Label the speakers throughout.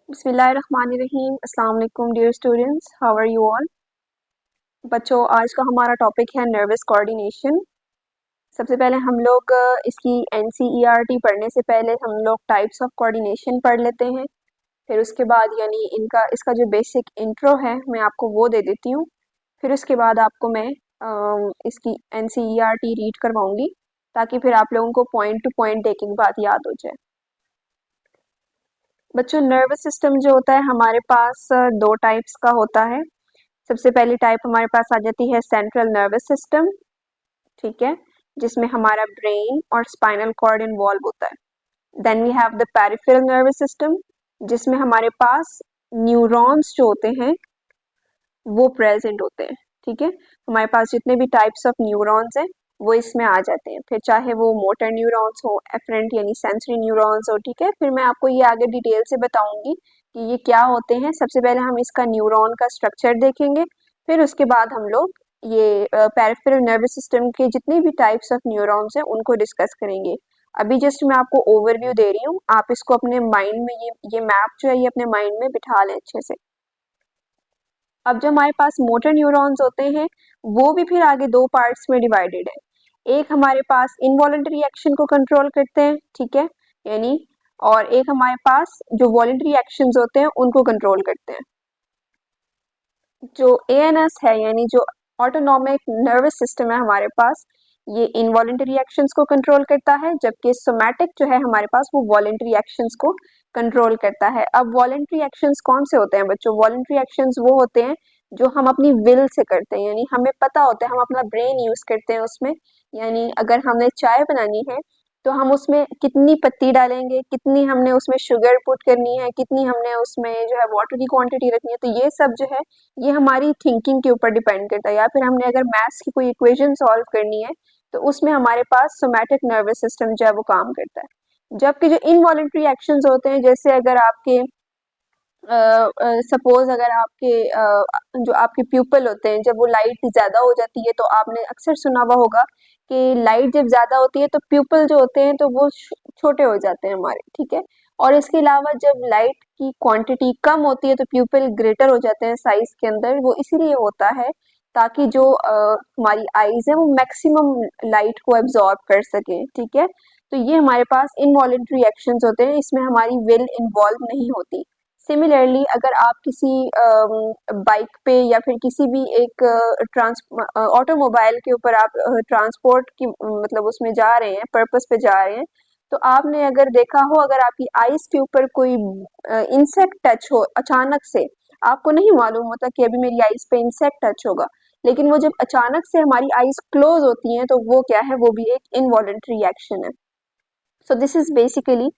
Speaker 1: बिस्मिल्लाहिर्रहमानिर्रहीम। अस्सलाम वालेकुम dear students, how are you all. बच्चों, आज का हमारा टॉपिक है नर्वस कोऑर्डिनेशन। सबसे पहले हम लोग इसकी एनसीईआरटी पढ़ने से पहले हम लोग टाइप्स ऑफ कोऑर्डिनेशन पढ़ लेते हैं। फिर उसके बाद यानी इनका इसका जो बेसिक इंट्रो है मैं आपको वो दे देती हूँ। फिर उसके बाद आपको मैं इसकी एनसीईआरटी रीड करवाऊंगी ताकि फिर आप लोगों को पॉइंट टू पॉइंट एक एक बात याद हो जाए। बच्चों, नर्वस सिस्टम जो होता है हमारे पास दो टाइप्स का होता है। सबसे पहली टाइप हमारे पास आ जाती है सेंट्रल नर्वस सिस्टम, ठीक है, जिसमें हमारा ब्रेन और स्पाइनल कॉर्ड इन्वॉल्व होता है। Then we have the peripheral nervous system, जिसमें हमारे पास न्यूरॉन्स जो होते हैं वो प्रेजेंट होते हैं, ठीक है। हमारे पास जितने भी टाइप्स ऑफ न्यूरॉन्स हैं वो इसमें आ जाते हैं, फिर चाहे वो मोटर न्यूरॉन्स हो, एफरेंट यानी सेंसरी न्यूरॉन्स हो, ठीक है। फिर मैं आपको ये आगे डिटेल से बताऊंगी कि ये क्या होते हैं। सबसे पहले हम इसका न्यूरॉन का स्ट्रक्चर देखेंगे, फिर उसके बाद हम लोग ये पेरिफेरल नर्वस सिस्टम के जितने भी टाइप्स ऑफ न्यूरॉन्स हैं उनको डिस्कस करेंगे। अभी जस्ट मैं आपको ओवरव्यू दे रही हूँ, आप इसको अपने माइंड में ये मैप जो है ये अपने माइंड में बिठा लें अच्छे से। अब जो हमारे पास मोटर न्यूरॉन्स होते हैं वो भी फिर आगे दो पार्ट्स में डिवाइडेड है। एक हमारे पास इनवॉलेंटरी एक्शन को कंट्रोल करते हैं, ठीक है, यानी, और एक हमारे पास जो वॉलेंटरी एक्शंस होते हैं उनको कंट्रोल करते हैं। जो एएनएस है यानी जो ऑटोनॉमिक नर्वस सिस्टम है हमारे पास, ये इनवॉलेंटरी एक्शंस को कंट्रोल करता है, जबकि सोमैटिक जो है हमारे पास वो वॉलेंटरी एक्शंस को कंट्रोल करता है। अब वॉलेंटरी एक्शंस कौन से होते हैं बच्चों? वॉलेंटरी एक्शंस वो होते हैं जो हम अपनी विल से करते हैं, यानी हमें पता होता है, हम अपना ब्रेन यूज करते हैं उसमें। यानी अगर हमने चाय बनानी है तो हम उसमें कितनी पत्ती डालेंगे, कितनी हमने उसमें शुगर पुट करनी है, कितनी हमने उसमें जो है वाटर की क्वांटिटी रखनी है, तो ये सब जो है ये हमारी थिंकिंग के ऊपर डिपेंड करता है। या फिर हमने अगर मैथ्स की कोई इक्वेशन सॉल्व करनी है तो उसमें हमारे पास सोमैटिक नर्वस सिस्टम जो है वो काम करता है। जबकि जो इनवॉलेंटरी एक्शंस होते हैं, जैसे अगर आपके सपोज अगर आपके जो आपके प्यूपल होते हैं, जब वो लाइट ज्यादा हो जाती है तो आपने अक्सर सुना हुआ होगा कि लाइट जब ज्यादा होती है तो प्यूपल जो होते हैं तो वो छोटे हो जाते हैं हमारे, ठीक है। और इसके अलावा जब लाइट की क्वांटिटी कम होती है तो प्यूपल ग्रेटर हो जाते हैं साइज के अंदर। वो इसीलिए होता है ताकि जो हमारी आईज है वो मैक्सिमम लाइट को एब्जॉर्ब कर सके, ठीक है। तो ये हमारे पास इनवॉलेंटरी एक्शंस होते हैं, इसमें हमारी विल इन्वॉल्व नहीं होती। सिमिलरली अगर आप किसी बाइक पे या फिर किसी भी एक ट्रांस ऑटोमोबाइल के ऊपर आप ट्रांसपोर्ट की मतलब उसमें जा रहे हैं, पर्पस पे जा रहे हैं, तो आपने अगर देखा हो, अगर आपकी आइस के ऊपर कोई इंसेक्ट टच हो अचानक से, आपको नहीं मालूम होता कि अभी मेरी आइस पे इंसेक्ट टच होगा, लेकिन वो जब अचानक से हमारी आइस क्लोज होती हैं तो वो क्या है, वो भी एक इनवॉलेंटरी एक्शन है। सो दिस इज बेसिकली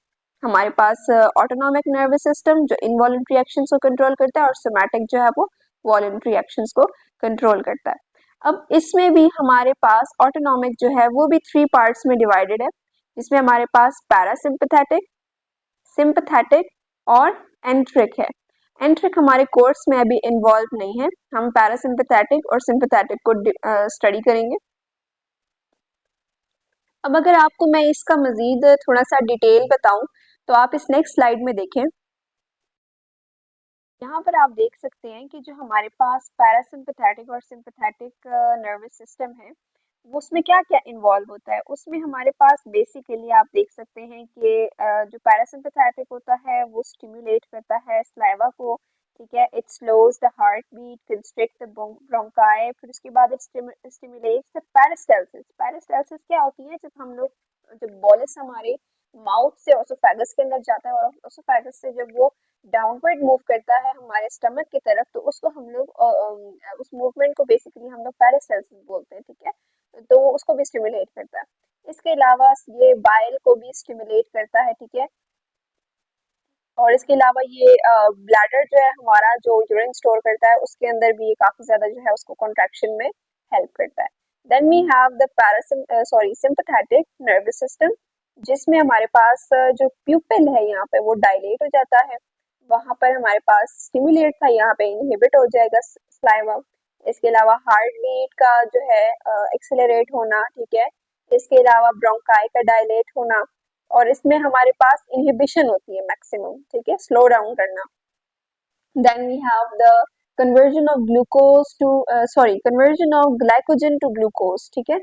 Speaker 1: हमारे पास ऑटोनॉमिक नर्वस सिस्टम जो इनवॉलेंटरी एक्शंस को कंट्रोल करता है, और सोमैटिक जो है वो वॉलेंटरी एक्शंस को कंट्रोल करता है। अब इसमें भी हमारे पास ऑटोनॉमिक जो है वो भी थ्री पार्ट्स में डिवाइडेड है, जिसमें हमारे पास पैरासिम्पथेटिक, सिंपथेटिक और एंट्रिक है। एंट्रिक हमारे कोर्स में अभी इन्वॉल्व नहीं है, हम पैरासिम्पथेटिक और सिंपथेटिक को स्टडी करेंगे। अब अगर आपको मैं इसका मजीद थोड़ा सा डिटेल बताऊं तो आप इस नेक्स्ट स्लाइड में देखें। यहाँ पर आप देख सकते हैं कि जो हमारे पास पैरासिम्पथेटिक और सिंपथेटिक नर्वस सिस्टम है वो उसमें क्या क्या इन्वॉल्व होता है। उसमें हमारे पास बेसिकली आप देख सकते हैं कि जो पैरासिम्पथेटिक होता है वो स्टिमुलेट करता है सलाइवा को, ठीक है। It slows the heart beat, constrict the bronchi, फिर उसके बाद it stimulates the peristalsis. Peristalsis क्या होती है? जब हम लोग जब बॉलिस हमारे माउथ से ओसोफेगस के अंदर जाता है और ओसोफेगस से जब वो डाउनवर्ड मूव करता है हमारे स्टमक की तरफ, तो उसको हम लोग उस मूवमेंट को बेसिकली हम लोग पेरिस्टाल्सिस बोलते हैं, ठीक है। तो वो उसको भी स्टिमुलेट करता है। इसके अलावा ये बाइल को भी स्टिमुलेट करता है, ठीक है। और इसके अलावा ये ब्लैडर जो है हमारा जो यूरिन स्टोर करता है उसके अंदर भी ये काफी ज्यादा जो है उसको कॉन्ट्रैक्शन में हेल्प करता है। Then we have the sympathetic nervous system, जिसमें हमारे पास जो प्यूपिल है यहाँ पे वो डायलेट हो जाता है, वहां पर हमारे पास स्टिमुलेट था, यहाँ पे इनहिबिट हो जाएगा सलाइवा। इसके अलावा हार्ट बीट का जो है एक्सेलरेट होना, ठीक है। इसके अलावा ब्रोंकाई का डायलेट होना, और इसमें हमारे पास इनहिबिशन होती है मैक्सिमम, ठीक है, स्लो डाउन करना। Then we have the conversion of glucose to conversion of glycogen to glucose, ठीक है।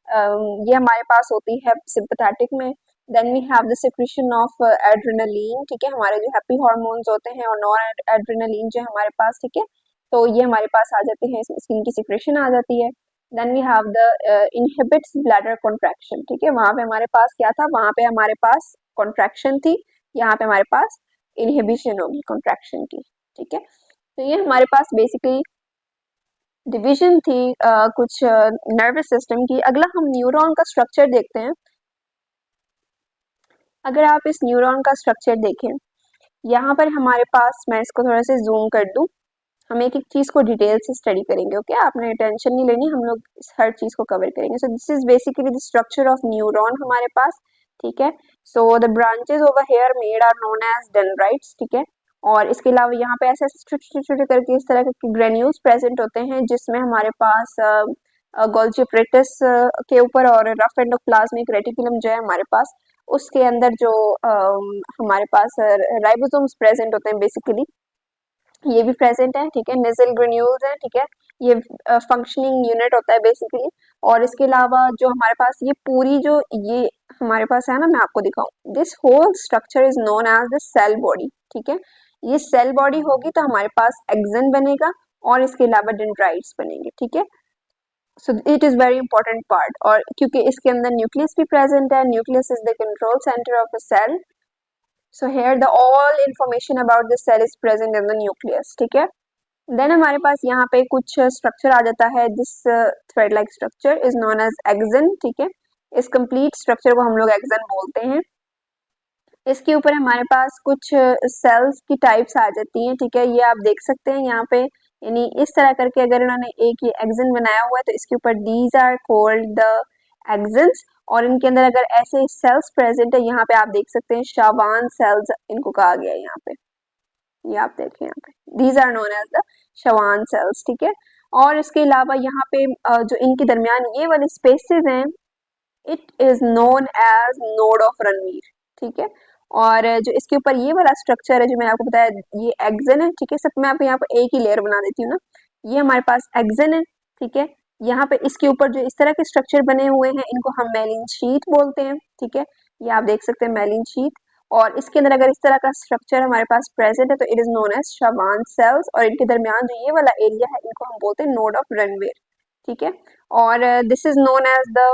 Speaker 1: ये हमारे पास होती है सिंपैथेटिक में। Then we have the secretion of adrenaline, ठीक है, हमारे जो हैप्पी हार्मोन्स होते हैं, और नॉन एड्रेनलिन जो है हमारे पास, ठीक है, तो ये हमारे पास आ जाते हैं, स्किन की सिक्रेशन आ जाती है। Then we have the inhibits bladder contraction, ठीक है, वहां पे हमारे पास क्या था, वहां पे हमारे पास कॉन्ट्रैक्शन थी, यहाँ पे हमारे पास इनहिबिशन होगी कॉन्ट्रैक्शन की, ठीक है। तो ये हमारे पास बेसिकली डिवीजन थी कुछ नर्वस सिस्टम की। अगला हम न्यूरॉन का स्ट्रक्चर देखते हैं। अगर आप इस न्यूरॉन का स्ट्रक्चर देखें, यहाँ पर हमारे पास, मैं इसको थोड़ा सा जूम कर दूं, हम एक एक चीज को डिटेल से स्टडी करेंगे, ओके, आपने टेंशन नहीं लेनी, हम लोग हर चीज को कवर करेंगे। So this is basically the structure of neuron हमारे पास, ठीक है। So the branches over here made are known as dendrites, ठीक है। और इसके अलावा यहाँ पे ऐसे ऐसे छोटे छोटे छोटे करके इस तरह के ग्रेन्यूल्स प्रेजेंट होते हैं, जिसमें हमारे पास गोल्जी एपरेटस के ऊपर और रफ एंडोप्लाज्मिक रेटिकुलम जो है हमारे पास, उसके अंदर जो हमारे पास राइबोसोम्स प्रेजेंट होते हैं बेसिकली, ये भी प्रेजेंट है, ठीक है। नेजल ग्रेन्यूल्स है, ठीक है, ये फंक्शनिंग यूनिट होता है बेसिकली। और इसके अलावा जो हमारे पास ये पूरी जो ये हमारे पास है ना, मैं आपको दिखाऊं, this whole structure is known as the cell body, ठीक है। ये सेल बॉडी होगी तो हमारे पास एक्सन बनेगा, और इसके अलावा डेंड्राइट्स बनेंगे, ठीक है। So it is very important part, और क्योंकि इसके अंदर न्यूक्लियस भी प्रेजेंट है, nucleus is the control centre of a cell. So here the all information about the cell is present in the nucleus, ठीक है। देन हमारे पास यहाँ पे कुछ स्ट्रक्चर आ जाता है, this thread like structure is known as axon, ठीक है। इस कंप्लीट स्ट्रक्चर को हम लोग एक्सन बोलते हैं। इसके ऊपर हमारे पास कुछ सेल्स की टाइप्स आ जाती हैं, ठीक है, ये आप देख सकते हैं यहाँ पे, यानी इस तरह करके अगर इन्होंने एक ये एक्सन बनाया हुआ है तो इसके ऊपर these are called the axons, और इनके अंदर अगर ऐसे सेल्स प्रेजेंट है, यहाँ पे आप देख सकते हैं शावान सेल्स इनको कहा गया है यहाँ पे, ये आप देखें यहाँ पे, these are known as the Schwann cells, ठीक है। और इसके अलावा यहाँ पे जो इनके दरमियान ये वाले स्पेसेस हैं, it is known as node of Ranvier, ठीक है। और जो इसके ऊपर ये वाला स्ट्रक्चर है जो मैंने आपको बताया, ये एक्सन है, ठीक है। सब मैं आप यहाँ पर एक ही लेयर बना देती हूँ ना, ये हमारे पास एक्सन है, ठीक है। यहाँ पे इसके ऊपर जो इस तरह के स्ट्रक्चर बने हुए हैं, इनको हम मेलिन शीट बोलते हैं, ठीक है, ये आप देख सकते हैं मेलिन शीट। और इसके अंदर अगर इस तरह का स्ट्रक्चर हमारे पास प्रेजेंट है तो it is known as Schwann cells, और इनके दरमियान जो ये वाला एरिया है इनको हम बोलते हैं नोड ऑफ रणवीर, ठीक है। और this is known as the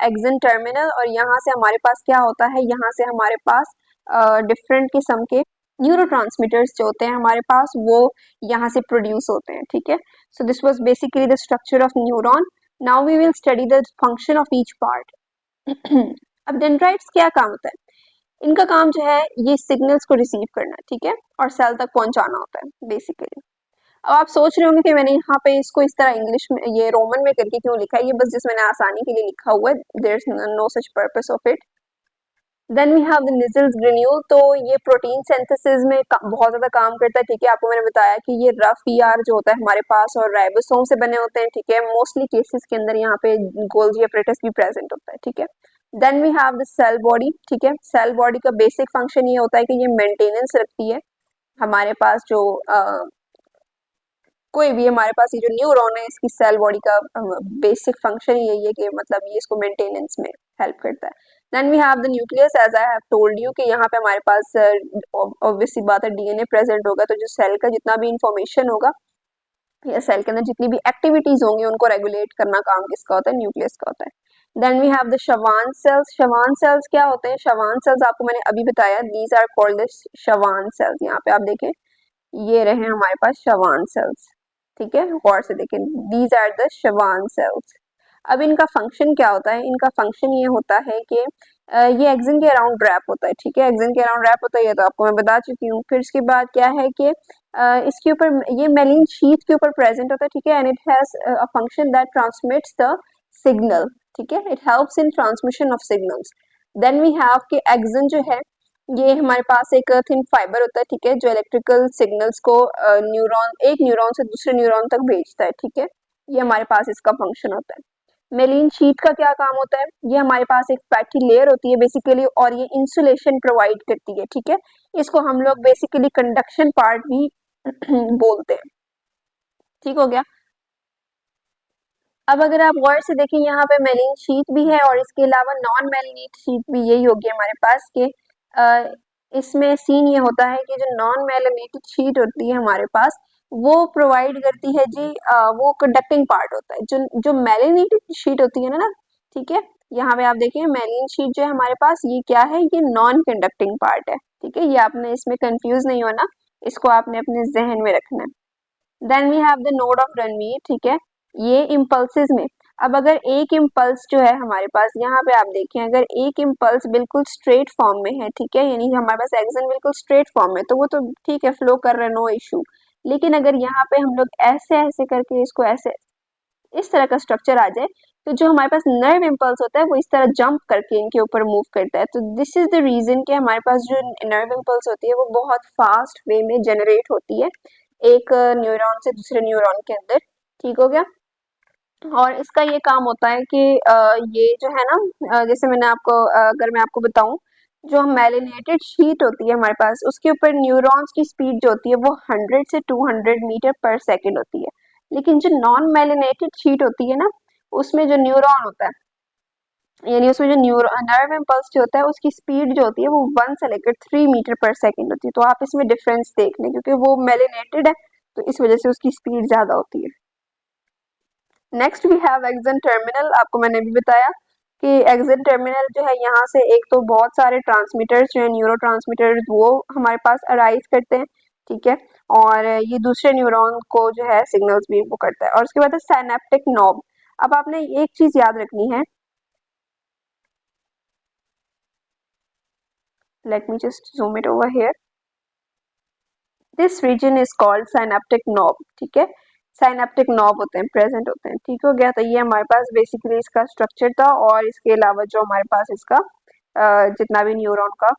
Speaker 1: axon terminal, और यहाँ से हमारे पास क्या होता है, यहाँ से हमारे पास डिफरेंट किस्म के न्यूरोट्रांसमीटर्स जो होते हैं हमारे पास, वो यहाँ से प्रोड्यूस होते हैं, ठीक है। So this was basically the structure of neuron. Now we will study the function of each part. अब डेंड्राइट्स क्या काम होता है, इनका काम जो है ये सिग्नल्स को रिसीव करना, ठीक है, और सेल तक पहुंचाना होता है बेसिकली। अब आप सोच रहे होंगे कि मैंने यहाँ पे इसको इस तरह इंग्लिश में, ये रोमन में करके क्यों लिखा है, ये बस जिस मैंने आसानी के लिए लिखा हुआ है, there is no such purpose of it. Then we have the Nissl's granule, तो ये प्रोटीन सिंथेसिस में बहुत ज्यादा काम करता है, ठीक है। आपको मैंने बताया कि ये रफ ईआर जो होता है हमारे पास और राइबोसोम से बने होते हैं, ठीक है। मोस्टली केसेस के अंदर यहाँ पे गोल्जी एपरेटस भी प्रेजेंट होता है, ठीक है। Then we have the cell body, ठीक है। सेल बॉडी का बेसिक फंक्शन ये होता है कि ये मेंटेनेंस रखती है हमारे पास जो कोई भी, हमारे पास ये जो न्यूरॉन है इसकी सेल बॉडी का बेसिक फंक्शन यही है कि मतलब ये इसको मेंटेनेंस में हेल्प करता है। Then we have the nucleus, as I have told you कि यहाँ पे हमारे पास ऑब्वियस सी बात है डीएनए प्रेजेंट होगा, तो जो सेल का जितना भी इंफॉर्मेशन होगा या सेल के अंदर जितनी भी एक्टिविटीज होंगी उनको रेगुलेट करना काम किसका होता है, न्यूक्लियस का होता है। Then we have the Schwann cells. Schwann cells क्या होते हैं, शवान सेल्स आपको मैंने अभी बताया, these are called the Schwann cells. यहाँ पे आप देखें, ये रहे हमारे पास शवान सेल्स, ठीक है, गौर से देखें, these are the Schwann cells. अब इनका फंक्शन क्या होता है, इनका फंक्शन ये होता है कि ये एक्सन के अराउंड रैप होता है, ठीक है, एक्सन के अराउंड रैप होता है, ये तो आपको मैं बता चुकी हूँ। फिर इसके बाद क्या है कि इसके ऊपर ये मेलिन शीट के ऊपर प्रेजेंट होता है, ठीक है, and it has a function that transmits the signal, ठीक है, it helps in transmission of signals. Then we have कि एक्सन जो है ये हमारे पास एक थिन फाइबर होता है, ठीक है, जो इलेक्ट्रिकल सिग्नल्स को न्यूरॉन, एक न्यूरॉन से दूसरे न्यूरॉन तक भेजता है, ठीक है, ये हमारे पास इसका फंक्शन होता है। मेलिन शीट का क्या काम होता है, ये हमारे पास एक फैटी लेयर होती है बेसिकली, और ये इंसुलेशन प्रोवाइड करती है, ठीक है। इसको हम लोग बेसिकली कंडक्शन पार्ट भी बोलते हैं, ठीक हो गया। अब अगर आप गौर से देखें, यहाँ पे मेलिन शीट भी है और इसके अलावा नॉन मेलिनेट शीट भी यही होगी हमारे पास के इसमें सीन ये होता है कि जो नॉन मेलिनेटेड शीट होती है हमारे पास, वो प्रोवाइड करती है जी वो कंडक्टिंग पार्ट होता है। जो जो मेलिनेटेड शीट होती है ना, ठीक है, यहाँ पे आप देखें मेलिन शीट जो है हमारे पास, ये क्या है, ये नॉन कंडक्टिंग पार्ट है, ठीक है। ये आपने इसमें कंफ्यूज नहीं होना, इसको आपने अपने जहन में रखना है। Then we have the node of Ranvier, ठीक है। ये इम्पल्सेस में, अब अगर एक इम्पल्स जो है हमारे पास, यहाँ पे आप देखें, अगर एक इम्पल्स बिल्कुल स्ट्रेट फॉर्म में है, ठीक है, यानी हमारे पास एक्सन बिल्कुल स्ट्रेट फॉर्म में, तो वो तो ठीक है, फ्लो कर रहा है, नो इशू। लेकिन अगर यहाँ पे हम लोग ऐसे ऐसे करके इसको ऐसे इस तरह का स्ट्रक्चर आ जाए, तो जो हमारे पास नर्व इम्पल्स होता है वो इस तरह जंप करके इनके ऊपर मूव करता है। तो दिस इज द रीजन कि हमारे पास जो नर्व इम्पल्स होती है वो बहुत फास्ट वे में जनरेट होती है एक न्यूरॉन से दूसरे न्यूरॉन के अंदर, ठीक हो गया। और इसका ये काम होता है कि ये जो है ना, जैसे मैंने आपको अगर मैं आपको बताऊं, जो मेलिनेटेड शीट होती है हमारे पास, उसके ऊपर न्यूरॉन्स की स्पीड जो होती है वो 100 से 200 मीटर पर सेकेंड होती है। लेकिन जो नॉन मेलिनेटेड शीट होती है ना, उसमें जो न्यूरॉन होता है, यानी उसमें जो नर्व इम्पल्स जो होता है उसकी स्पीड जो होती है वो 1 से लेकर 3 मीटर पर सेकेंड होती है। तो आप इसमें डिफरेंस देख लें, क्योंकि वो मेलिनेटेड है तो इस वजह से उसकी स्पीड ज्यादा होती है। Next we have axon terminal, आपको मैंने भी बताया कि एक्सन टर्मिनल जो है, यहाँ से एक तो बहुत सारे ट्रांसमीटर्स जो है, न्यूरो ट्रांसमीटर्स, वो हमारे पास अराइज करते हैं, ठीक है। और ये दूसरे न्यूरॉन को जो है सिग्नल्स भी वो करता है। और उसके बाद है साइनेप्टिक नॉब। अब आपने एक चीज याद रखनी है, let me just zoom it over here, this region is called synaptic knob, ठीक है। साइनेप्टिक नॉब होते हैं, प्रेजेंट होते हैं, ठीक हो गया। तो ये हमारे पास बेसिकली इसका स्ट्रक्चर था, और इसके अलावा जो हमारे पास इसका जितना भी न्यूरॉन का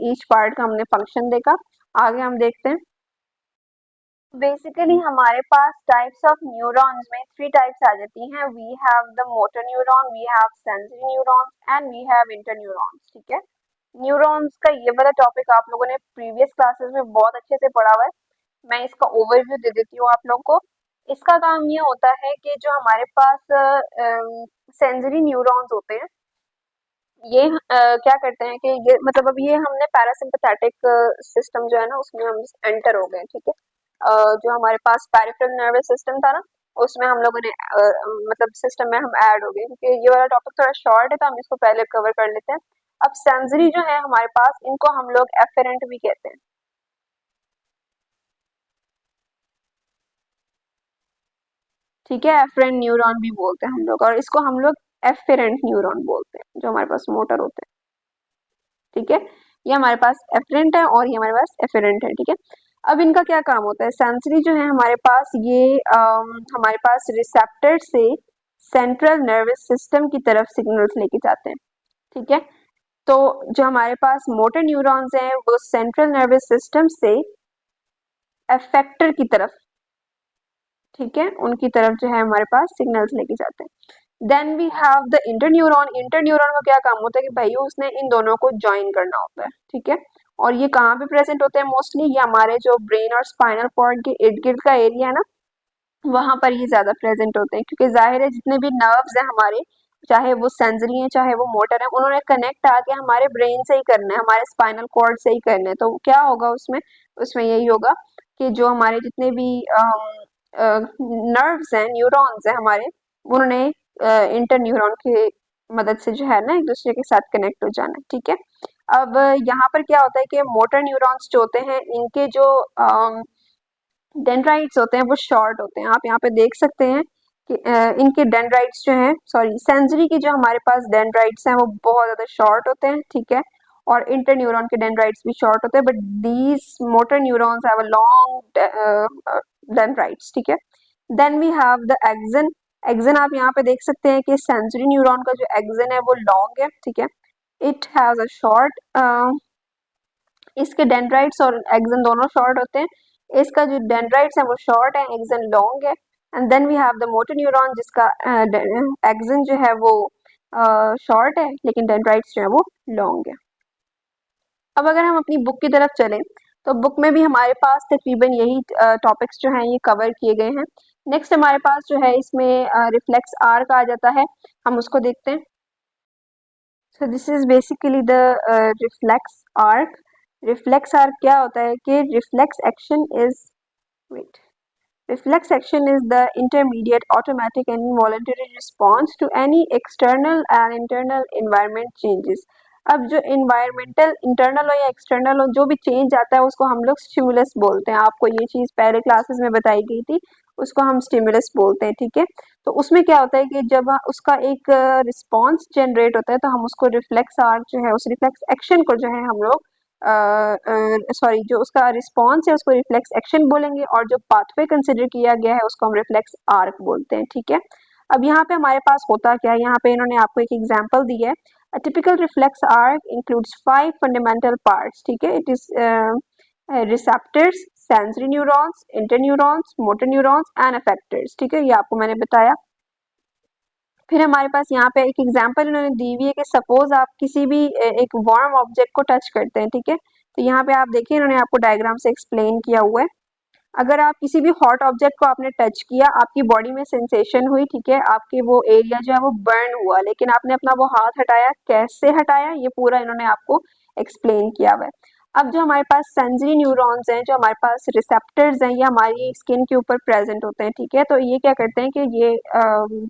Speaker 1: ईच पार्ट का हमने फंक्शन देखा। आगे हम देखते हैं, बेसिकली हमारे पास टाइप्स ऑफ न्यूरॉन्स में 3 टाइप्स आ जाती हैं। We have the motor neuron, we have sensory neurons and we have inter neurons, ठीक है। न्यूरॉन्स का ये वाला टॉपिक आप लोगों ने प्रीवियस क्लासेस में बहुत अच्छे से पढ़ा हुआ है। मैं इसका ओवरव्यू दे देती हूँ आप लोगों को। इसका काम ये होता है कि जो हमारे पास सेंसरी न्यूरॉन्स होते हैं, ये क्या करते हैं कि ये मतलब अब ये हमने पैरासिम्पथेटिक सिस्टम जो है ना उसमें हम एंटर हो गए, ठीक है। जो हमारे पास पेरिफेरल नर्वस सिस्टम था ना, उसमें हम लोगों ने मतलब सिस्टम में हम ऐड हो गए, क्योंकि ये वाला टॉपिक थोड़ा शॉर्ट है तो हम इसको पहले कवर कर लेते हैं। अब सेंसरी जो है हमारे पास, इनको हम लोग एफेरेंट भी कहते हैं, ठीक है। एफरेंट न्यूरॉन भी बोलते हैं हम लोग, और इसको हम लोग एफेरेंट न्यूरॉन बोलते हैं जो हमारे पास मोटर होते हैं, ठीक है। ये हमारे पास एफरेंट है और ये हमारे पास एफेरेंट है, ठीक है। अब इनका क्या काम होता है, सेंसरी जो है हमारे पास, ये हमारे पास रिसेप्टर से सेंट्रल नर्वस सिस्टम की तरफ सिग्नल्स लेके जाते हैं, ठीक है। तो जो हमारे पास मोटर न्यूरॉन्स हैं वो सेंट्रल नर्वस सिस्टम से एफेक्टर की तरफ, ठीक है, उनकी तरफ जो है हमारे पास सिग्नल्स लेके जाते हैं। Then we have the interneuron. Interneuron का क्या काम होता है कि भाई उसने इन दोनों को ज्वाइन करना होता है, ठीक है। और ये कहाँ पे प्रेजेंट होते हैं मोस्टली, ये हमारे जो ब्रेन और स्पाइनल कॉर्ड के इर्द गिर्द का एरिया है ना, वहां पर ये ज्यादा प्रेजेंट होते हैं, क्योंकि जाहिर है जितने भी नर्व्स हैं हमारे, चाहे वो सेंसरी हैं चाहे वो मोटर है, उन्होंने कनेक्ट आके हमारे ब्रेन से ही करना है, हमारे स्पाइनल कॉर्ड से ही करना है। तो क्या होगा उसमें, उसमें यही होगा कि जो हमारे जितने भी नर्व्स हैं, न्यूरॉन्स हैं हमारे, उन्होंने इंटर न्यूरॉन की मदद से जो है ना एक दूसरे के साथ कनेक्ट हो जाना है, ठीक है। अब यहाँ पर क्या होता है कि मोटर न्यूरॉन्स जो होते हैं, इनके जो डेंड्राइट्स होते हैं वो शॉर्ट होते हैं। आप यहाँ पे देख सकते हैं कि इनके डेंड्राइट्स जो हैं, सॉरी सेंसरी की जो हमारे पास डेंड्राइट्स हैं वो बहुत ज़्यादा शॉर्ट होते हैं, ठीक है। और इंटर न्यूरॉन के डेंड्राइट्स भी शॉर्ट होते हैं, but these motor neurons have a long dendrites, ठीक है। Then we have the axon. Axon आप यहाँ पे देख सकते हैं कि सेंसरी न्यूरॉन का जो एक्सन है वो लॉन्ग है, ठीक है। इट हैज अ शॉर्ट, इसके डेंड्राइट्स और एक्सन दोनों शॉर्ट होते हैं। इसका जो डेंड्राइट्स है वो शॉर्ट है, एक्सन लॉन्ग है। And then we have the motor neuron जिसका एक्सन जो है वो शॉर्ट है लेकिन डेंड्राइट्स जो है वो लॉन्ग है। अब अगर हम अपनी बुक की तरफ चलें तो बुक में भी हमारे पास तकरीबन यही टॉपिक्स जो हैं ये कवर किए गए हैं। नेक्स्ट हमारे पास जो है इसमें रिफ्लेक्स आर्क आ जाता है, हम उसको देखते हैं। So this is basically the reflex arc. Reflex arc क्या होता है कि reflex action is wait reflex action is the intermediate automatic and involuntary response to any external and internal environment changes। अब जो environmental internal हो या external हो जो भी change आता है उसको हम लोग stimulus बोलते हैं। आपको ये चीज़ पहले classes में बताई गई थी, उसको हम stimulus बोलते हैं, ठीक है। तो उसमें क्या होता है कि जब उसका एक response generate होता है तो हम उसको reflex arc जो है उस reflex action को जो है हम लोग सॉरी जो उसका रिस्पॉन्स है उसको रिफ्लेक्स एक्शन बोलेंगे और जो पाथवे कंसिडर किया गया है उसको हम रिफ्लेक्स आर्क बोलते हैं, ठीक है। अब यहाँ पे हमारे पास होता क्या है, यहाँ पे इन्होंने आपको एक एग्जांपल दी है। A typical reflex arc includes 5 fundamental parts, ठीक है। It is receptors, sensory neurons, interneurons, motor neurons and effectors, ठीक है। ये आपको मैंने बताया। फिर हमारे पास यहाँ पे एक एग्जांपल इन्होंने दी हुई है कि सपोज आप किसी भी एक वार्म ऑब्जेक्ट को टच करते हैं, ठीक है। तो यहाँ पे आप देखिए इन्होंने आपको डायग्राम से एक्सप्लेन किया हुआ है। अगर आप किसी भी हॉट ऑब्जेक्ट को आपने टच किया, आपकी बॉडी में सेंसेशन हुई, ठीक है, आपके वो एरिया जो है वो बर्न हुआ, लेकिन आपने अपना वो हाथ हटाया, कैसे हटाया ये पूरा इन्होंने आपको एक्सप्लेन किया हुआ है। अब जो हमारे पास सेंसरी न्यूरॉन्स हैं, जो हमारे पास रिसेप्टर्स हैं, ये हमारी स्किन के ऊपर प्रेजेंट होते हैं, ठीक है। तो ये क्या करते हैं कि ये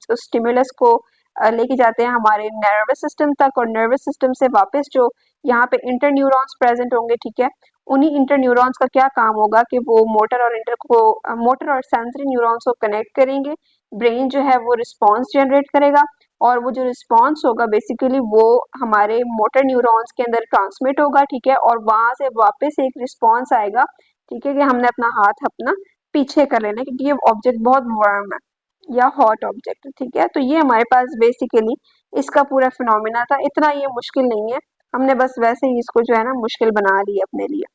Speaker 1: उस स्टिमुलस को लेके जाते हैं हमारे नर्वस सिस्टम तक और नर्वस सिस्टम से वापस जो यहाँ पे इंटर न्यूरॉन्स प्रेजेंट होंगे, ठीक है। उन्हीं इंटर न्यूरॉन्स का क्या काम होगा कि वो मोटर और सेंसरी न्यूरॉन्स को कनेक्ट करेंगे। ब्रेन जो है वो रिस्पॉन्स जनरेट करेगा और वो जो रिस्पॉन्स होगा बेसिकली वो हमारे मोटर न्यूरॉन्स के अंदर ट्रांसमिट होगा, ठीक है। और वहां से वापस एक रिस्पॉन्स आएगा, ठीक है, कि हमने अपना हाथ अपना पीछे कर लेना क्योंकि ये ऑब्जेक्ट बहुत वार्म है या हॉट ऑब्जेक्ट है, ठीक है। तो ये हमारे पास बेसिकली इसका पूरा फिनोमिना था। इतना ये मुश्किल नहीं है, हमने बस वैसे ही इसको जो है ना मुश्किल बना लिया अपने लिए।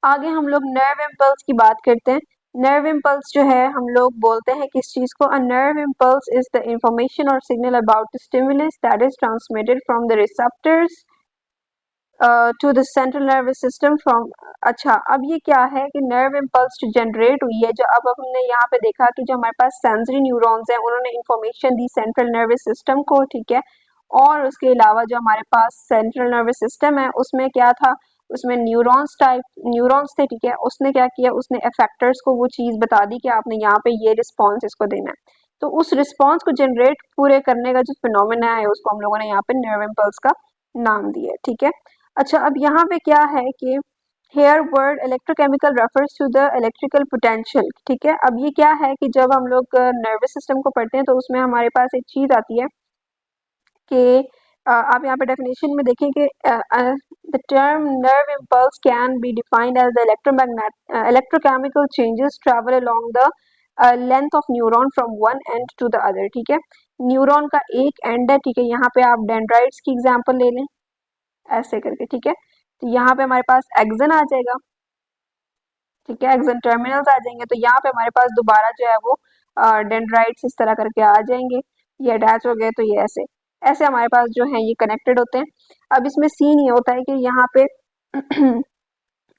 Speaker 1: आगे हम लोग नर्व इम्पल्स की बात करते हैं। नर्व इम्पल्स जो है हम लोग बोलते हैं किस चीज को, a nerve impulse is the information और signal about the stimulus that is transmitted from the receptors to the central nervous system from. अच्छा, अब ये क्या है कि नर्व इम्पल्स जो जनरेट हुई है, जो अब हमने यहाँ पे देखा कि जो हमारे पास सेंसरी न्यूरॉन्स हैं उन्होंने information the central nervous system को, ठीक है। और उसके अलावा जो हमारे पास सेंट्रल नर्वस सिस्टम है उसमें क्या था, उसमें न्यूरॉन्स थे, ठीक है। उसने क्या किया, उसने इफेक्टर्स को वो चीज़ बता दी कि आपने यहाँ पे ये रिस्पॉन्स इसको देना है। तो उस रिस्पॉन्स को जनरेट पूरे करने का जो फिनोमेना है उसको हम लोगों ने यहाँ पे नर्व इम्पल्स का नाम दिया है, ठीक है। अच्छा, अब यहाँ पे क्या है कि here word electrochemical refers to the electrical potential, ठीक है। अब ये क्या है कि जब हम लोग नर्वस सिस्टम को पढ़ते हैं तो उसमें हमारे पास एक चीज आती है कि आप यहाँ पे डेफिनेशन में देखें कि the term nerve impulse can be defined as the electrochemical changes travel along the length of neuron from one end to the other, ठीक है। न्यूरॉन का एक एंड है, ठीक है। यहाँ पे आप डेंड्राइट्स की एग्जांपल ले लें ऐसे करके, ठीक है। तो यहाँ पे हमारे पास एक्सन आ जाएगा, ठीक है, एक्सन टर्मिनल्स आ जाएंगे। तो यहाँ पे हमारे पास दोबारा जो है वो डेंड्राइट्स इस तरह करके आ जाएंगे, ये अटैच हो गए तो ये ऐसे ऐसे हमारे पास जो है ये कनेक्टेड होते हैं। अब इसमें सीन ये होता है कि यहाँ पे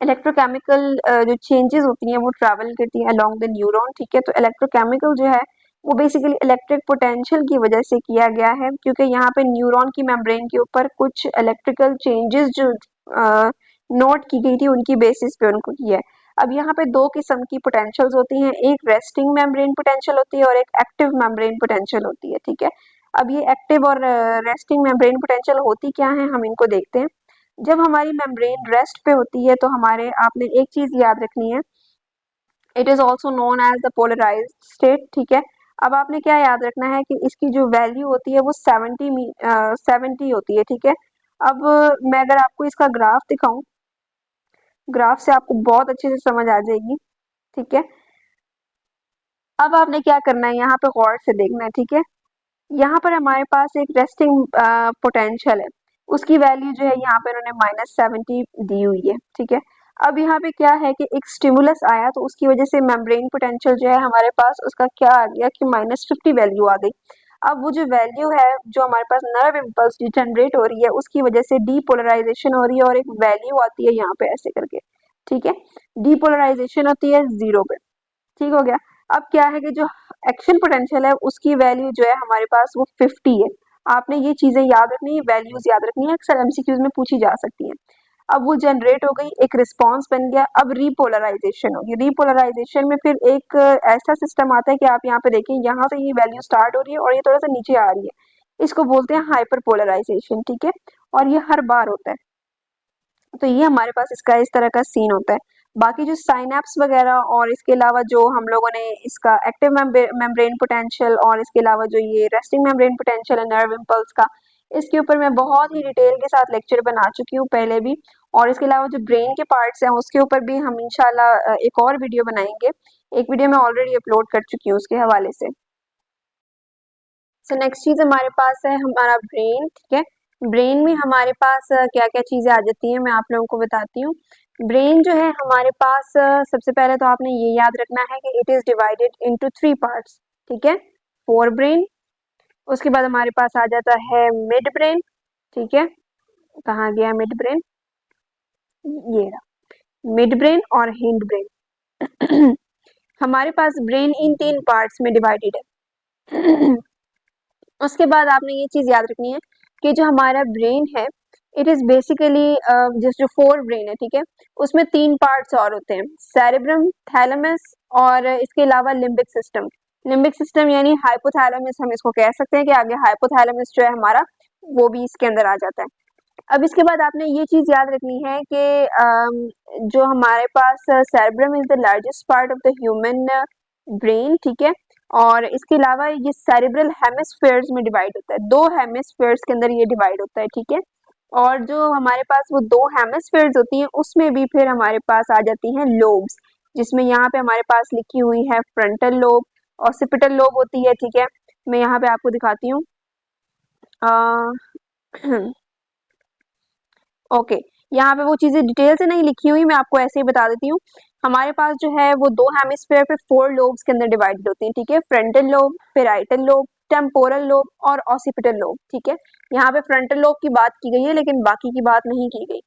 Speaker 1: इलेक्ट्रोकेमिकल जो चेंजेस होती हैं वो ट्रैवल करती हैं अलोंग द न्यूरॉन, ठीक है। तो इलेक्ट्रोकेमिकल जो है वो बेसिकली इलेक्ट्रिक पोटेंशियल की वजह से किया गया है क्योंकि यहाँ पे न्यूरॉन की मेम्ब्रेन के ऊपर कुछ इलेक्ट्रिकल चेंजेस जो नोट की गई थी उनकी बेसिस पे उनको किया है। अब यहाँ पे दो किस्म की पोटेंशियल्स होती हैं, एक रेस्टिंग मेम्ब्रेन पोटेंशियल होती है और एक एक्टिव मेम्ब्रेन पोटेंशियल होती है, ठीक है। अब ये एक्टिव और रेस्टिंग मेम्ब्रेन पोटेंशियल होती क्या है, हम इनको देखते हैं। जब हमारी मेम्ब्रेन रेस्ट पे होती है तो हमारे आपने एक चीज याद रखनी है, it is also known as the polarised state, ठीक है। अब आपने क्या याद रखना है कि इसकी जो वैल्यू होती है वो 70 होती है, ठीक है। अब मैं अगर आपको इसका ग्राफ दिखाऊं, ग्राफ से आपको बहुत अच्छे से समझ आ जाएगी, ठीक है। अब आपने क्या करना है, यहाँ पे गौर से देखना है, ठीक है। यहाँ पर हमारे पास एक रेस्टिंग पोटेंशियल है, उसकी वैल्यू जो है यहाँ पे उन्होंने -70 दी हुई है, ठीक है। अब यहाँ पे क्या है कि एक स्टिमुलस आया तो उसकी वजह से मेम्ब्रेन पोटेंशियल जो है हमारे पास उसका क्या आ गया कि -50 वैल्यू आ गई। अब वो जो वैल्यू है जो हमारे पास नर्व इम्पल्स जो जनरेट हो रही है उसकी वजह से डीपोलराइजेशन हो रही है और एक वैल्यू आती है यहाँ पे ऐसे करके, ठीक है। डीपोलराइजेशन होती है 0 पे, ठीक हो गया। अब क्या है कि जो एक्शन पोटेंशियल है उसकी वैल्यू जो है हमारे पास वो 50 है। आपने ये चीजें याद रखनी है, वैल्यूज याद रखनी है, अक्सर एमसीक्यूज में पूछी जा सकती हैं। अब वो जनरेट हो गई, एक रिस्पॉन्स बन गया। अब रीपोलराइजेशन होगी, रीपोलराइजेशन में फिर एक ऐसा सिस्टम आता है कि आप यहाँ पे देखें, यहाँ से ये वैल्यू स्टार्ट हो रही है और ये थोड़ा सा नीचे आ रही है, इसको बोलते हैं हाइपर पोलराइजेशन, ठीक है। और ये हर बार होता है, तो ये हमारे पास इसका इस तरह का सीन होता है। बाकी जो साइनेप्स वगैरह और इसके अलावा जो हम लोगों ने इसका एक्टिव मेम्ब्रेन पोटेंशियल और इसके अलावा जो ये रेस्टिंग मेम्ब्रेन पोटेंशियल है नर्व इम्पल्स का, इसके ऊपर मैं बहुत ही डिटेल के साथ लेक्चर बना चुकी हूँ पहले भी। और इसके अलावा जो ब्रेन के पार्ट्स हैं उसके ऊपर भी हम इंशाल्लाह एक और वीडियो बनाएंगे। एक वीडियो मैं ऑलरेडी अपलोड कर चुकी हूँ उसके हवाले से। सो नेक्स्ट चीज हमारे पास है हमारा ब्रेन, ठीक है। ब्रेन में हमारे पास क्या क्या चीजें आ जाती हैं मैं आप लोगों को बताती हूँ। ब्रेन जो है हमारे पास सबसे पहले तो आपने ये याद रखना है कि it is divided into 3 parts, ठीक है। फोर ब्रेन, उसके बाद हमारे पास आ जाता है मिड ब्रेन, ठीक है। कहाँ गया मिड ब्रेन, ये रहा मिड ब्रेन और हिंड ब्रेन। हमारे पास ब्रेन इन 3 पार्ट्स में डिवाइडेड है। उसके बाद आपने ये चीज याद रखनी है कि जो हमारा ब्रेन है इट इज बेसिकली जो फोर ब्रेन है, ठीक है, उसमें 3 पार्ट्स और होते हैं, सेरेब्रम, थैलेमस और इसके अलावा लिम्बिक सिस्टम। लिम्बिक सिस्टम यानी हाइपोथैलेमस हम इसको कह सकते हैं कि आगे हाइपोथैलेमस जो है हमारा वो भी इसके अंदर आ जाता है। अब इसके बाद आपने ये चीज याद रखनी है कि जो हमारे पास cerebrum is the largest part of the human brain, ठीक है। और इसके अलावा ये सेरेब्रल हेमिस्फेयर्स में डिवाइड होता है, 2 हेमिस्फेयर्स के अंदर ये डिवाइड होता है, ठीक है। और जो हमारे पास वो 2 हेमिस्फेयर्स होती हैं उसमें भी फिर हमारे पास आ जाती हैं लोब्स, जिसमें यहाँ पे हमारे पास लिखी हुई है फ्रंटल लोब, ऑसिपिटल लोब होती है, ठीक है। मैं यहाँ पे आपको दिखाती हूँ। ओके, यहाँ पे वो चीजें डिटेल से नहीं लिखी हुई, मैं आपको ऐसे ही बता देती हूँ। हमारे पास जो है वो 2 हेमिस्फेयर पे 4 लोब्स के अंदर डिवाइडेड होती हैं, ठीक है। Frontal lobe, parietal lobe, temporal lobe और ऑसिपिटल लोब, ठीक है। यहाँ पे फ्रंटल लोब की बात की गई है लेकिन बाकी की बात नहीं की गई।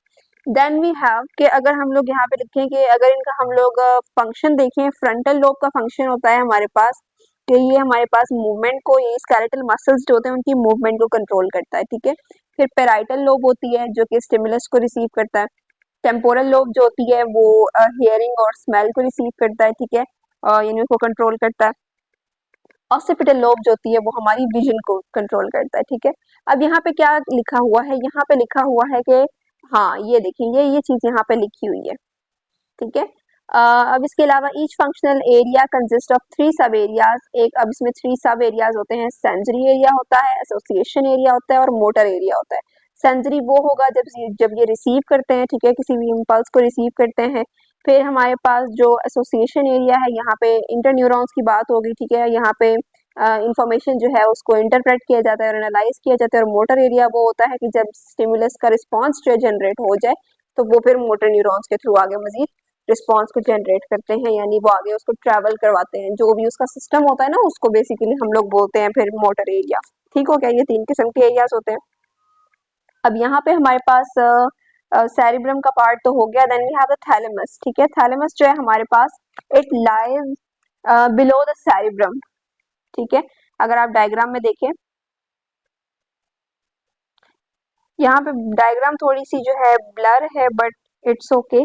Speaker 1: देन वी हैव कि अगर हम लोग यहाँ पे लिखें कि अगर इनका हम लोग फंक्शन देखें, फ्रंटल लोब का फंक्शन होता है हमारे पास कि ये हमारे पास मूवमेंट को, ये स्केलेटल मसल्स जो होते हैं उनकी मूवमेंट को कंट्रोल करता है, ठीक है। फिर पेराइटल लोब होती है जो कि स्टिमुलस को रिसीव करता है। टेम्पोरल लोब जो होती है वो हियरिंग और स्मेल को रिसीव करता है, ठीक है, यानी उसको कंट्रोल करता है। ऑसिपिटल लोब जो होती है वो हमारी विजन को कंट्रोल करता है, ठीक है। अब यहाँ पे क्या लिखा हुआ है, यहाँ पे लिखा हुआ है कि हाँ ये देखिए ये चीज यहाँ पे लिखी हुई है, ठीक है। अब इसके अलावा each functional area consist of 3 सब एरियाज। एक अब इसमें 3 सब एरियाज होते हैं, सेंसरी एरिया होता है, एसोसिएशन एरिया होता है और मोटर एरिया होता है। सेंसरी वो होगा जब ये रिसीव करते हैं, ठीक है, किसी भी इम्पल्स को रिसीव करते हैं। फिर हमारे पास जो एसोसिएशन एरिया है यहाँ पे इंटरन्यूरॉन्स की बात होगी, ठीक है। यहाँ पे इंफॉर्मेशन जो है उसको इंटरप्रेट किया जाता है और एनालाइज किया जाता है। और मोटर एरिया वो होता है कि जब स्टिमुलस का रिस्पॉन्स जो जनरेट हो जाए तो वो फिर मोटर न्यूरॉन्स के थ्रू आगे मजीद रिस्पॉन्स को जनरेट करते हैं, यानी वो आगे उसको ट्रैवल करवाते हैं, जो भी उसका सिस्टम होता है ना उसको बेसिकली हम लोग बोलते हैं फिर मोटर एरिया, ठीक हो गया। ये 3 किस्म के एरियाज होते हैं। अब यहाँ पे हमारे पास सेरिब्रम का पार्ट तो हो गया, then we have the thalamus, ठीक है। थैलेमस जो है हमारे पास it lies below the cerebrum, ठीक है। अगर आप डायग्राम में देखें, यहाँ पे डायग्राम थोड़ी सी जो है ब्लर है but it's okay.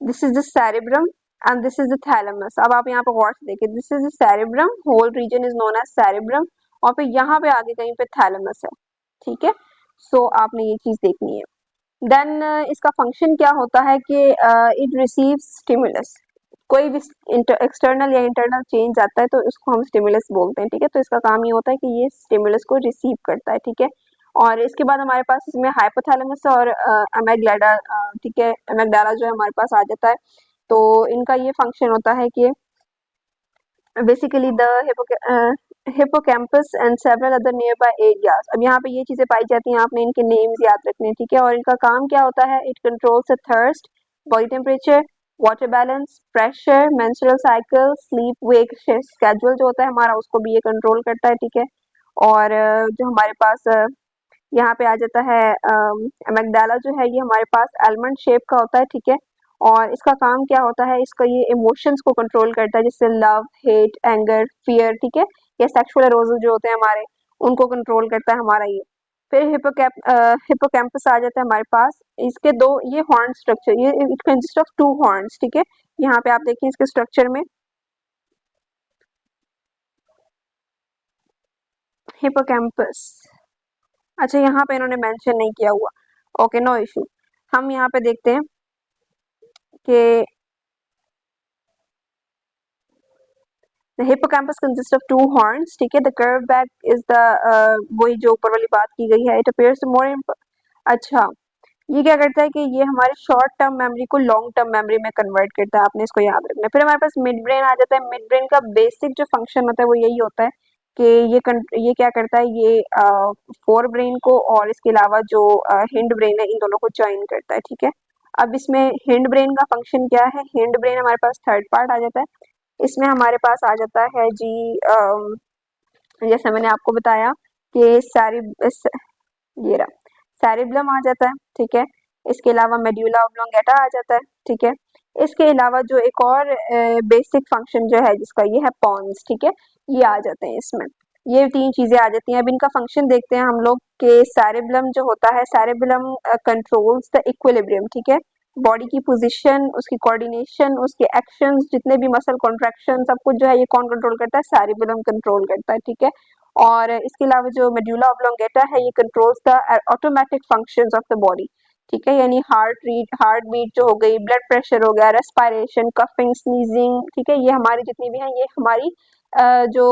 Speaker 1: This is the cerebrum and this is the thalamus. अब आप यहाँ पे गौर से देखिए, this is the cerebrum, whole region is known as cerebrum, और फिर यहाँ पे आगे कहीं पे थैलेमस है, ठीक है। सो आपने ये चीज देखनी है। देन इसका फंक्शन क्या होता है कि इट रिसीव्स स्टिमुलस, कोई भी एक्सटर्नल या इंटरनल चेंज आता है तो उसको हम स्टिमुलस बोलते हैं, ठीक है। तो इसका काम ये होता है कि ये स्टिमुलस को रिसीव करता है, ठीक है। और इसके बाद हमारे पास इसमें हाइपोथैलेमस और अमेगडाला, ठीक है, अमेगडाला जो है हमारे पास आ जाता है। तो इनका ये फंक्शन होता है कि basically the hippocampus and several other near by areas. अब यहाँ पे ये चीजें पाई जाती हैं, आपने इनके नेम्स याद रखने हैं, ठीक है। और इनका काम क्या होता है, it controls the thirst, body temperature, water balance, pressure, menstrual cycle, sleep wake schedule जो होता है हमारा उसको भी ये कंट्रोल करता है, ठीक है। और जो हमारे पास यहाँ पे आ जाता है अमेग्डाला जो है ये हमारे पास आलमंड शेप का होता है, ठीक है। और इसका काम क्या होता है, इसका ये इमोशंस को कंट्रोल करता है, जैसे लव, हेट, एंगर, फियर, ठीक है। या सेक्सुअल अरोजल जो होते हैं हमारे, उनको कंट्रोल करता है हमारा ये। फिर हिप्पोकैम्पस आ जाता है हमारे पास। इसके दो ये हॉर्न स्ट्रक्चर, ये it consist of to horns, ठीक है। यहाँ पे आप देखिए इसके स्ट्रक्चर में हिप्पोकैम्पस, अच्छा यहाँ पे इन्होंने मेंशन नहीं किया हुआ, ओके नो इशू। हम यहाँ पे देखते हैं कि the hippocampus consists of two horns, ठीक है। the curved back is the वही जो ऊपर वाली बात की गई है, it appears more अच्छा ये क्या करता है कि ये हमारे शॉर्ट टर्म मेमोरी को लॉन्ग टर्म मेमोरी में कन्वर्ट करता है, आपने इसको याद रखना है। फिर हमारे पास मिड ब्रेन आ जाता है। मिड ब्रेन का बेसिक जो फंक्शन होता है वो यही होता है कि ये क्या करता है, ये फोर ब्रेन को और इसके अलावा जो हिंड ब्रेन है इन दोनों को ज्वाइन करता है, ठीक है। अब इसमें हिंड ब्रेन का फंक्शन क्या है, हिंड ब्रेन हमारे पास थर्ड पार्ट आ जाता है। इसमें हमारे पास आ जाता है जी जैसे मैंने आपको बताया कि सारी ये रहा सेरिब्लम आ जाता है, ठीक है। इसके अलावा मेड्यूला ऑब्लोंगेटा आ जाता है, ठीक है। इसके अलावा जो एक और बेसिक फंक्शन जो है जिसका ये है पॉन्स, ठीक है, ये आ जाते हैं इसमें। ये तीन चीजें आ जाती हैं। अब इनका फंक्शन देखते हैं हम लोग कि सेरिब्लम जो होता है, सेरिब्लम कंट्रोल्स द इक्विलिब्रियम, ठीक है। बॉडी की पोजीशन, उसकी कोऑर्डिनेशन, उसके एक्शंस, जितने भी मसल कॉन्ट्रैक्शन, सब कुछ जो है ये कौन कंट्रोल करता है, सेरिब्लम कंट्रोल करता है, ठीक है। और इसके अलावा जो मेड्यूला ऑब्लोंगेटा है ये controls the automatic functions of the body, ठीक है। यानी हार्ट बीट जो हो गई, ब्लड प्रेशर हो गया, रेस्पिरेशन, कफिंग, स्नीजिंग, ठीक है। ये हमारी जितनी भी हैं ये हमारी जो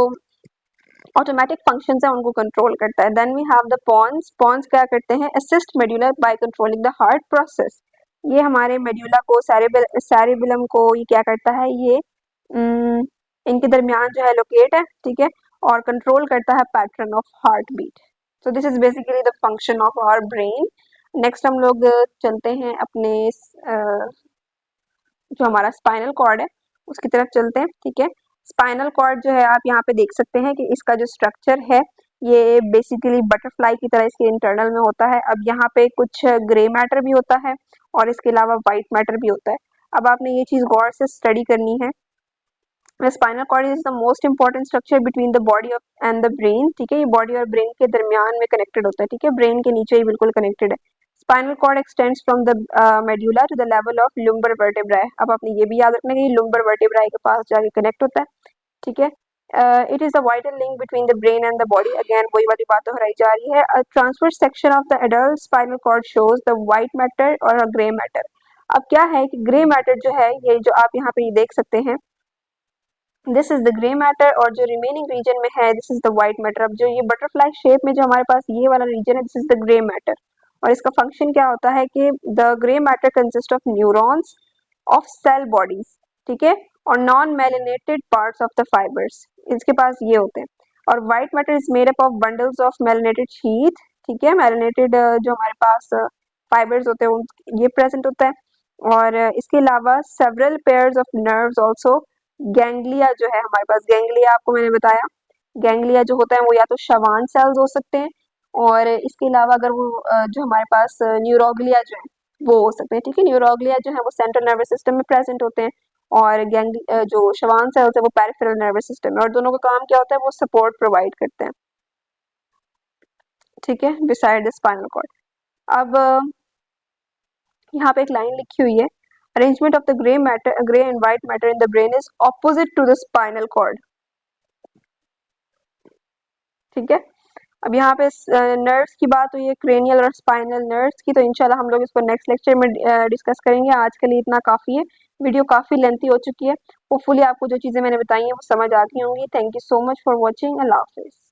Speaker 1: ऑटोमेटिक फंक्शंस है उनको कंट्रोल करता है। Then we have the pons. Pons क्या करते हैं, assist medulla by controlling the heart process. ये हमारे मेड्यूला को सेरिबेलम को ये क्या करता है, ये इनके दरमियान जो है लोकेट है, ठीक है। और कंट्रोल करता है pattern of heart beat. So this is basically the function of our brain. Next हम लोग चलते हैं अपने जो हमारा स्पाइनल कॉर्ड है उसकी तरफ चलते हैं, ठीक है। स्पाइनल कॉर्ड जो है आप यहाँ पे देख सकते हैं कि इसका जो स्ट्रक्चर है ये बेसिकली बटरफ्लाई की तरह इसके इंटरनल में होता है। अब यहाँ पे कुछ ग्रे मैटर भी होता है और इसके अलावा वाइट मैटर भी होता है। अब आपने ये चीज़ गौर से स्टडी करनी है। Spinal cord is the most important structure between the body and the brain, ठीक है। ये बॉडी और ब्रेन के दरमियान में कनेक्टेड होता है, ठीक है। ब्रेन के नीचे ही बिल्कुल कनेक्टेड है। Spinal cord extends from the medulla to the level of lumbar vertebrae. अब आपने ये भी याद रखना है कि लुम्बर वर्टेब्राe के पास जाके कनेक्ट होता है, ठीक है। It is the vital link between the brain and the body. Again वही वाली बात दोहराई जा रही है। Transverse section of the adult spinal cord shows the white matter और ग्रे मैटर। अब क्या है कि ग्रे मैटर जो है ये जो आप यहाँ पे ये देख सकते हैं, this is the grey matter, और जो रिमेनिंग रीजन में है this is the white matter. अब जो ये बटरफ्लाई शेप में जो हमारे पास ये वाला रीजन है this is the grey matter. और इसका फंक्शन क्या होता है कि the grey matter consist of neurons of cell bodies, ठीक है, और non myelinated parts of the fibres, इसके पास ये होते हैं। और white matter is made up of bundles of myelinated sheath, ठीक है। मेलानेटेड जो हमारे पास फाइबर्स होते हैं ये प्रेजेंट होता है। और इसके अलावा several pairs of nerves also. Ganglia जो है हमारे पास, गैंग्लिया आपको मैंने बताया, गैंग्लिया जो होता है वो या तो शवान सेल्स हो सकते हैं और इसके अलावा अगर वो जो हमारे पास न्यूरोग्लिया जो है वो हो सकते हैं, ठीक है। न्यूरोग्लिया जो है वो सेंट्रल नर्वस सिस्टम में प्रेजेंट होते हैं और जो शवान सेल्स है वो पेरिफेरल नर्वस सिस्टम में, और दोनों का काम क्या होता है, वो सपोर्ट प्रोवाइड करते हैं, ठीक है, बिसाइड द स्पाइनल कॉर्ड। अब यहाँ पे एक लाइन लिखी हुई है, arrangement of the grey and white matter in the brain is opposite to the spinal cord, ठीक है। अब यहाँ पे नर्व्स की बात हुई है, क्रेनियल और स्पाइनल नर्व्स की, तो इंशाल्लाह हम लोग इसको नेक्स्ट लेक्चर में डिस्कस करेंगे। आज के लिए इतना काफ़ी है, वीडियो काफ़ी लेंथी हो चुकी है। होपफुली आपको जो चीज़ें मैंने बताई हैं वो समझ आ गई होंगी। Thank you so much for watching. अल्लाह हाफिज़।